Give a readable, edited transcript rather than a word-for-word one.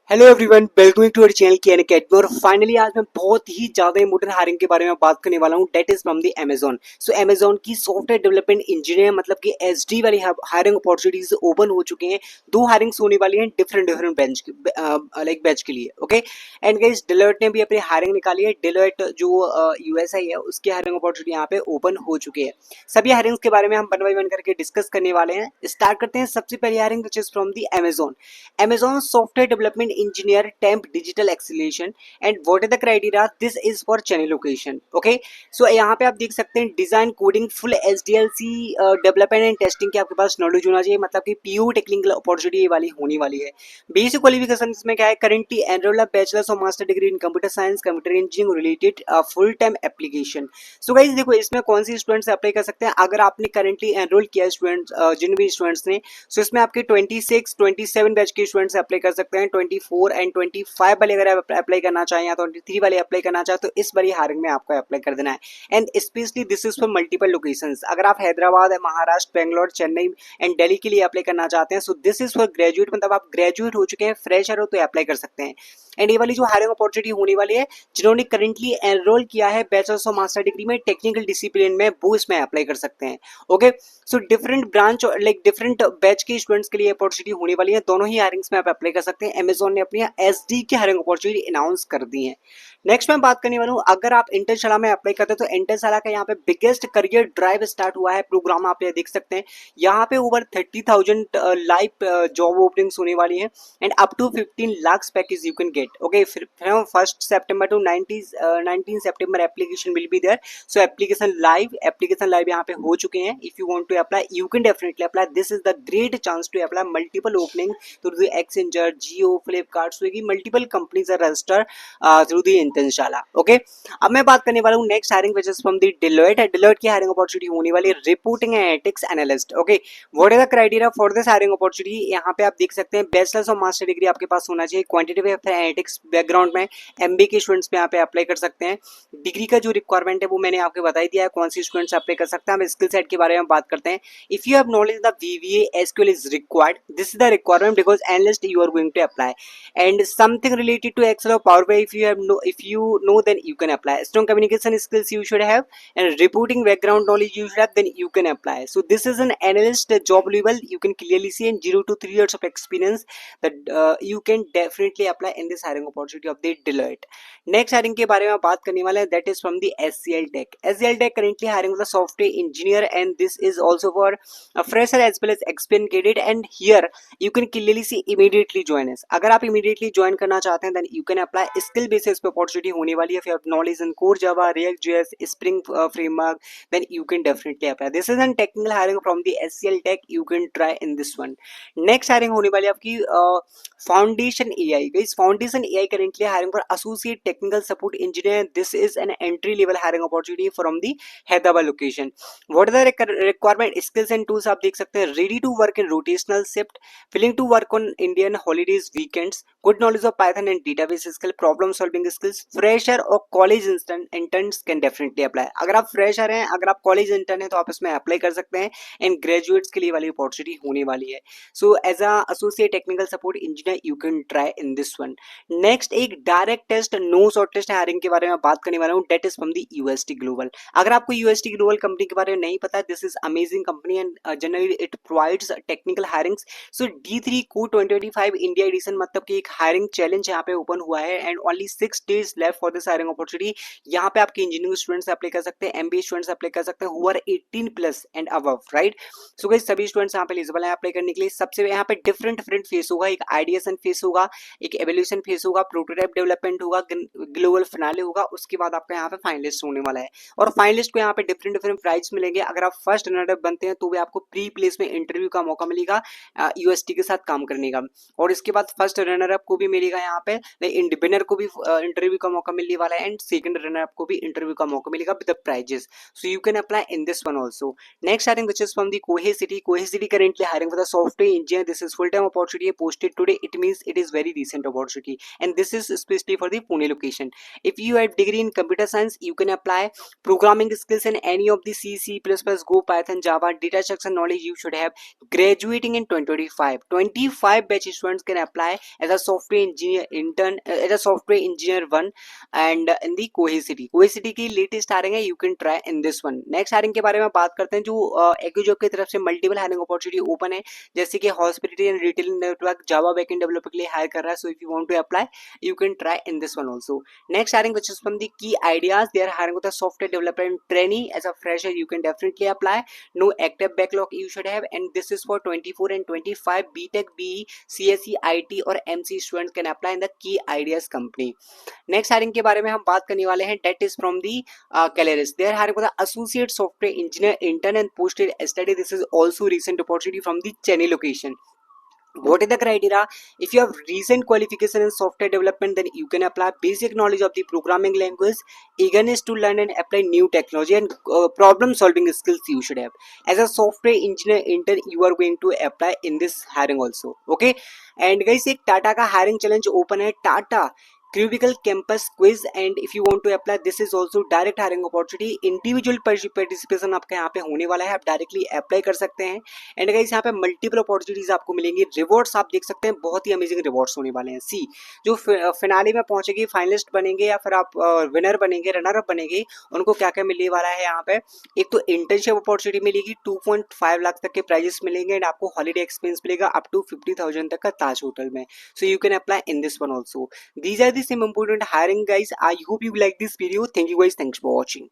Hello everyone, welcome to our channel की academy. और finally आज मैं बहुत ही ज्यादा इंपोर्टेंट हायरिंग के बारे में बात करने वाला हूं, that is from the Amazon. So Amazon की सॉफ्टवेयर डेवलपमेंट इंजीनियर मतलब कि एसडी वाली हायरिंग अपॉर्चुनिटीज ओपन हो चुके हैं। दो हायरिंग्स होने वाली हैं different different bench like batch के लिए। ओके एंड गाइस, डिलॉयट ने भी अपनी हायरिंग निकाली है। डिलॉयट जो यूएसआई है उसकी हायरिंग अपॉर्चुनिटी यहाँ पे ओपन हो चुकी है। सभी हायरिंग्स के बारे में हम वन बाय वन करके डिस्कस करने वाले हैं। स्टार्ट करते हैं सबसे पहली hiring which is from the Amazon. Amazon software development engineer temp digital acceleration and what is the criteria? This is for Chennai location. Okay, so यहाँ पे आप देख सकते हैं design coding full SDLC development and testing की आपके पास knowledge होना चाहिए, मतलब कि पीयू टेक्निकल अपॉर्चुनिटी वाली होनी वाली है। बेसिक क्वालिफिकेशन इसमें क्या है? करेंटली एनरोल बैचलर्स और master degree in computer science computer engineering related full time application. So guys देखो, इसमें कौन सी स्टूडेंट्स अप्लाई कर सकते हैं? अगर आपने करेंटली एनरोल किया स्टूडेंट्स, जिन भी स्टूडेंट्स ने, सो इसमें आपके 26 27 बैच के स्टूडेंट्स अप्लाई कर सकते हैं। 24 एंड 25 वाले अगर आप अप्लाई करना चाहें या 23 वाले अप्लाई करना चाहें तो इस वाली हायरिंग में आपको अप्लाई कर देना है। And specially this is for multiple locations. अगर आप हैदराबाद, महाराष्ट्र, बेंगलोर, चेन्नई एंड दिल्ली के लिए अप्लाई करना चाहते हैं, so this is for graduate, मतलब आप ग्रेजुएट हो चुके हैं, फ्रेशर हो तो अप्लाई कर सकते हैं। एंड ये वाली जो हायरिंग अपॉर्चुनिटी होने वाली है, जिन्होंने करेंटली एनरोल किया है बैचलर्स और मास्टर डिग्री में टेक्निकल डिसिप्लिन में, वो इसमें अप्लाई कर सकते हैं। Okay, so different branch like different batch के स्टूडेंट्स के लिए अपॉर्चुनिटी होने वाली है। दोनों ही हायरिंग्स में आप अप्लाई कर सकते हैं। अमेजोन ने अपनी एसडी की हायरिंग अपॉर्चुनिटी अनाउंस कर दी है। नेक्स्ट मैं बात करने वाला हूँ, अगर आप इंटरशाला में अप्लाई करते हैं तो इंटरशाला का यहाँ पे बिगेस्ट करियर ड्राइव स्टार्ट हुआ है प्रोग्राम, आप ये देख सकते हैं। यहाँ पे ओवर 30,000 लाइव जॉब ओपनिंग्स होने वाली है and up to 15 lakh package you can get. Okay, from 1 September to 19 September application will be there. So application live यहाँ पे हो चुके हैं। If you want to apply you can definitely apply. This is the great chance to apply multiple opening through the Accenture, Jio, Flipkart, Swiggy, multiple companies are registered through the Internshala. Okay, अब मैं बात करने वाला हूँ next hiring which is from the Deloitte. Deloitte की hiring opportunity होने वाली है reporting and ethics analyst. Okay, what is the criteria for this hiring opportunity? यहाँ पे आप देख सकते हैं बैचलर्स और मास्टर डिग्री आपके पास होना चाहिए क्वांटिटेटिव एनालिटिक्स बैकग्राउंड में। एमबी के स्टूडेंट्स पे यहाँ पे अप्लाई कर सकते हैं। डिग्री का जो रिक्वायरमेंट है वो मैंने आपको बता दिया है, कौन सी स्टूडेंट्स अप्लाई कर सकते हैं। हम स्किल सेट के बारे में बात करते हैं। If you have knowledge the VBA SQL is required, this is the requirement because analyst you are going to apply, and something related to Excel or Power BI if you know then you can apply. Strong communication skills you should have and reporting background knowledge you should have, then you can apply. So this is an analyst job level, you can clearly see in 0 to 3 years of experience that you can definitely apply in this hiring opportunity of the Deloitte. Next hiring के बारे में बात करने वाले हैं, that is from the SCL Tech. SCL Tech currently hiring the software engineer and this is also for a fresher as well as experienced candidate, and here you can clearly see immediately join us. अगर आप immediately join करना चाहते हैं then you can apply. skill basis पे opportunity होने वाली है। if you have knowledge in core Java, React JS, Spring framework, then you can definitely apply. This is a technical hiring from the SCL Tech, you can try in this one. Next hiring होने वाली है आपकी foundation AI। Guys, foundation AI currently hiring for associate technical support engineer. This is an entry level hiring opportunity from the Hyderabad location. What are the requirement? Skills and tools आप देख सकते हैं। Ready to work in rotational shift, willing to work on Indian holidays weekends, good knowledge of Python and database skill, problem solving skills. Fresher और college interns can definitely apply. अगर आप fresher हैं, अगर आप कॉलेज इंटर्न हैं तो आप इसमें अप्लाई कर सकते हैं। एंड ग्रेजुएट्स के लिए वाली अपॉर्चुनिटी होने वाली है। So as a associate technical support engineer you can try in this one. Next एक direct test no short test hiring के बारे में बात करने वाला हूँ, that is from the UST global. अगर आपको UST ग्लोबल कंपनी के बारे में नहीं पता, this is amazing company and generally it provides technical hirings. So D3 को 2025 इंडिया एडिशन मतलब कि एक हायरिंग चैलेंज यहाँ पे ओपन हुआ है and only 6 days left for this hiring opportunity. यहाँ पे आपके इंजीनियरिंग स्टूडेंट्स अप्लाई कर सकते हैं, MBA स्टूडेंट्स अप्लाई कर सकते हैं who are 18 plus and above, right. So guys, सभी स्टूडेंट्स यहाँ पे एलिजिबल हैं अप्लाई करने के लिए। सबसे यहाँ पे डिफरेंट फेस होगा, एक आइडिएशन फेस होगा, एक एवोल्यूशन फेस होगा, प्रोटोटाइप डेवलपमेंट होगा, ग्लोबल फिनाले होगा, उसके बाद आपका यहाँ पे फाइनलिस्ट होने वाला है। और फाइनलिस्ट को यहाँ पे डिफरेंट प्राइज मिलेंगे। अगर आप फर्स्ट रनर अप बनते हैं तो भी आपको प्री प्लेस में इंटरव्यू का मौका मिलेगा UST के साथ काम करने का, और इसके बाद फर्स्ट रनर अप को भी मिलेगा यहाँ पे, विनर को भी इंटरव्यू का मौका मिलने वाला है एंड सेकंड रनर अप को भी इंटरव्यू का मौका मिलेगा with the prizes. So you can apply in this one also. Next hiring which is from the Cohesity. Cohesity currently hiring for the software engineer. This is full time opportunity, posted today it means it is very recent opportunity, and this is especially for the Pune location. If you have degree in computer science, you can apply. Programming skills in any of the C, C++, Go, Python, Java, data structure knowledge you should have. Graduating in 2025, 25 batch students can apply as a software engineer intern, as a software engineer one, and in the Kohi City. Kohi City की latest hiring है, you can try in this one. Next hiring के बारे में बात करते हैं, जो एक्यूजॉब की तरफ से मल्टीपल हायरिंग अपॉर्चुनिटी ओपन है, जैसे कि hospitality and retail network Java backend developer के लिए हायर कर रहा है. So if you want to apply, you can try in this one also. Next hiring, which is from the key ideas, they are hiring with a software developer and trainee. As a fresher, you can definitely apply. No active backlog you should have, and this is for 24 and 25 BTech, BE, CSE, IT और MC students can apply in the key ideas company. Next hiring के बारे में हम बात करने वाले हैं, that is from the Caleris. They are hiring with the associate software engineer intern and posted study. This is also recent opportunity from the Chennai location. What is the criteria? If you have recent qualification in software development, then you can apply. Basic knowledge of the programming language, eagerness to learn and apply new technology, and problem solving skills you should have. As a software engineer intern, you are going to apply in this hiring also. Okay, and guys, एक टाटा का hiring challenge open है, टाटा क्यूबिकल campus quiz, and if you want to apply, this is also direct hiring opportunity. Individual participation आपका यहाँ पे होने वाला है, आप डायरेक्टली अप्लाई कर सकते हैं. एंड गाइस, यहाँ पे मल्टीपल अपॉर्चुनिटीज आपको मिलेंगी. रिवॉर्ड्स आप देख सकते हैं, बहुत ही अमेजिंग रिवॉर्ड्स होने वाले हैं. सी जो फिनाले में पहुंचेगी, फाइनलिस्ट बनेंगे या फिर आप विनर बनेंगे, रनर अप बनेंगे, उनको क्या क्या मिलने वाला है यहाँ पे. एक तो इंटर्नशिप अपॉर्चुनिटी मिलेगी, 2.5 लाख तक के प्राइजेस मिलेंगे, एंड आपको हॉलीडे एक्सपेंस मिलेगा अप टू 50,000 तक का ताज होटल में. सो you can apply in this one also. These are the some important hiring guys. I hope you like this video. Thank you guys. Thanks for watching.